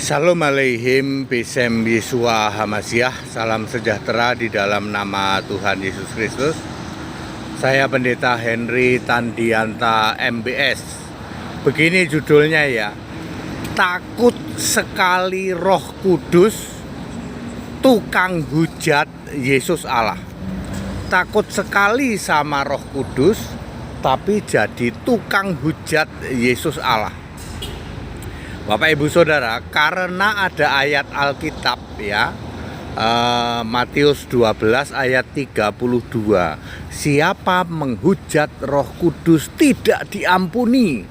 Shalom aleihim Bisem Yesua Hamasiah. Salam sejahtera di dalam nama Tuhan Yesus Kristus. Saya Pendeta Henry Tandianta MBS. Begini judulnya ya. Takut sekali Roh Kudus, tukang hujat Yesus Allah. Takut sekali sama Roh Kudus, tapi jadi tukang hujat Yesus Allah. Bapak Ibu Saudara, karena ada ayat Alkitab ya, Matius 12 ayat 32, siapa menghujat Roh Kudus tidak diampuni.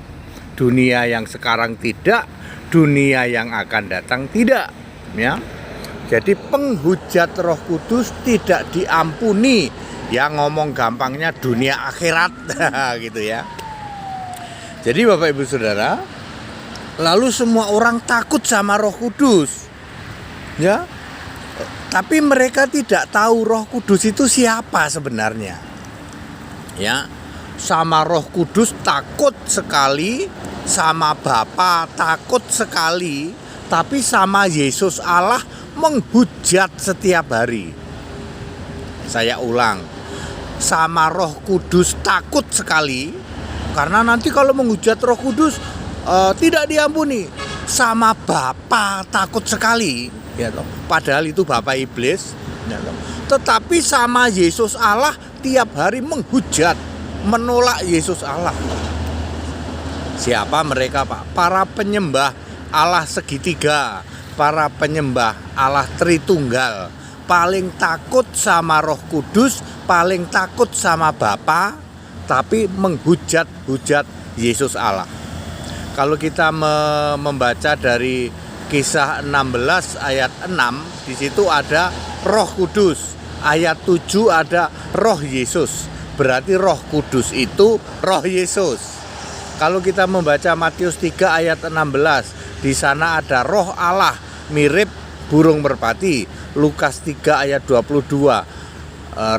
Dunia yang sekarang tidak, dunia yang akan datang tidak ya. Jadi penghujat Roh Kudus tidak diampuni. Ya ngomong gampangnya dunia akhirat gitu ya. Jadi Bapak Ibu Saudara, lalu semua orang takut sama Roh Kudus, ya. Tapi mereka tidak tahu Roh Kudus itu siapa sebenarnya, ya. Sama Roh Kudus takut sekali, sama Bapa takut sekali, tapi sama Yesus Allah menghujat setiap hari. Saya ulang, sama Roh Kudus takut sekali, karena nanti kalau menghujat Roh Kudus tidak diampuni. Sama Bapa takut sekali ya toh. Padahal itu Bapa iblis ya toh. Tetapi sama Yesus Allah tiap hari menghujat, menolak Yesus Allah. Siapa mereka, Pak? Para penyembah Allah segitiga, para penyembah Allah Tritunggal. Paling takut sama Roh Kudus, paling takut sama Bapa, tapi menghujat Yesus Allah. Kalau kita membaca dari Kisah 16 ayat 6, di situ ada Roh Kudus. Ayat 7 ada Roh Yesus. Berarti Roh Kudus itu Roh Yesus. Kalau kita membaca Matius 3 ayat 16, di sana ada Roh Allah mirip burung merpati. Lukas 3 ayat 22,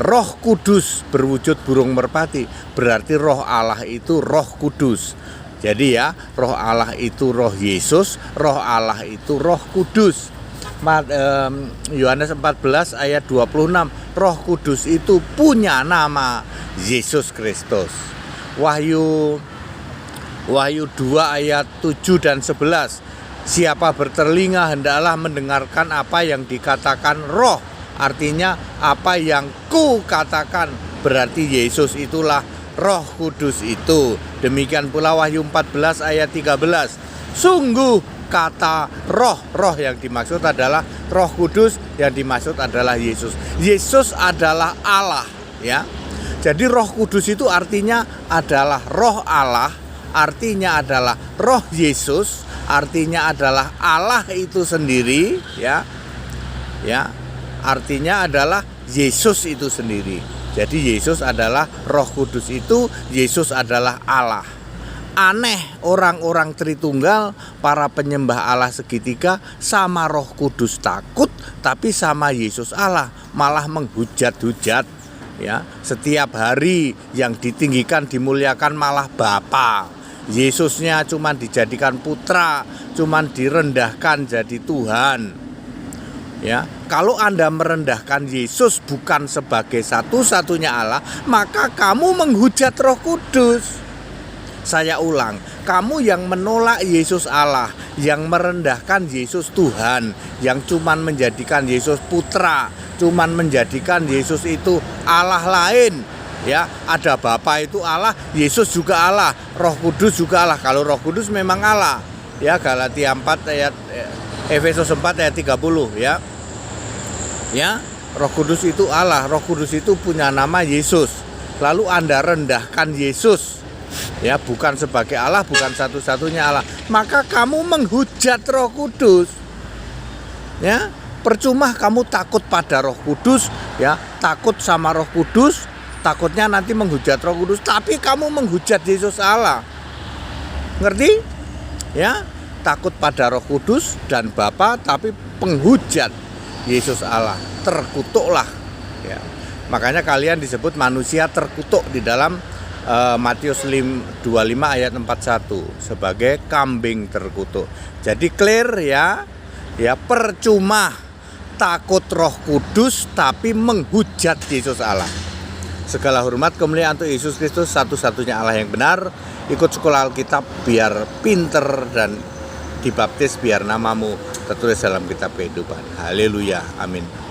Roh Kudus berwujud burung merpati. Berarti Roh Allah itu Roh Kudus. Jadi ya, Roh Allah itu Roh Yesus, Roh Allah itu Roh Kudus. Yohanes 14 ayat 26, Roh Kudus itu punya nama Yesus Kristus. Wahyu 2 ayat 7 dan 11, siapa bertelinga hendaklah mendengarkan apa yang dikatakan Roh. Artinya apa yang ku katakan, berarti Yesus itulah Roh Kudus itu. Demikian pula Wahyu 14 ayat 13. Sungguh kata roh yang dimaksud adalah Roh Kudus, yang dimaksud adalah Yesus. Yesus adalah Allah ya. Jadi Roh Kudus itu artinya adalah Roh Allah, artinya adalah Roh Yesus, artinya adalah Allah itu sendiri ya. Ya. Artinya adalah Yesus itu sendiri. Jadi Yesus adalah Roh Kudus itu, Yesus adalah Allah. Aneh orang-orang Tritunggal, para penyembah Allah segitiga, sama Roh Kudus takut, tapi sama Yesus Allah malah menghujat-hujat ya. Setiap hari yang ditinggikan dimuliakan malah Bapa. Yesusnya cuma dijadikan putra, cuma direndahkan jadi Tuhan. Ya, kalau Anda merendahkan Yesus bukan sebagai satu-satunya Allah, maka kamu menghujat Roh Kudus. Saya ulang, kamu yang menolak Yesus Allah, yang merendahkan Yesus Tuhan, yang cuman menjadikan Yesus putra, cuman menjadikan Yesus itu Allah lain. Ya, ada Bapa itu Allah, Yesus juga Allah, Roh Kudus juga Allah. Kalau Roh Kudus memang Allah. Ya, Galatia 4 ayat Efesus 4 ayat 30 ya. Ya, Roh Kudus itu Allah, Roh Kudus itu punya nama Yesus. Lalu Anda rendahkan Yesus ya, bukan sebagai Allah, bukan satu-satunya Allah, maka kamu menghujat Roh Kudus. Ya, percuma kamu takut pada Roh Kudus ya, takut sama Roh Kudus, takutnya nanti menghujat Roh Kudus, tapi kamu menghujat Yesus Allah. Ngerti? Ya, takut pada Roh Kudus dan Bapa, tapi penghujat Yesus Allah, terkutuklah ya. Makanya kalian disebut manusia terkutuk di dalam Matius 25 ayat 41 sebagai kambing terkutuk. Jadi clear ya, Ya, percuma takut Roh Kudus tapi menghujat Yesus Allah. Segala hormat kemuliaan untuk Yesus Kristus, satu-satunya Allah yang benar. Ikut sekolah Alkitab biar pinter dan dibaptis biar namamu tertulis dalam kitab kehidupan. Haleluya, amin.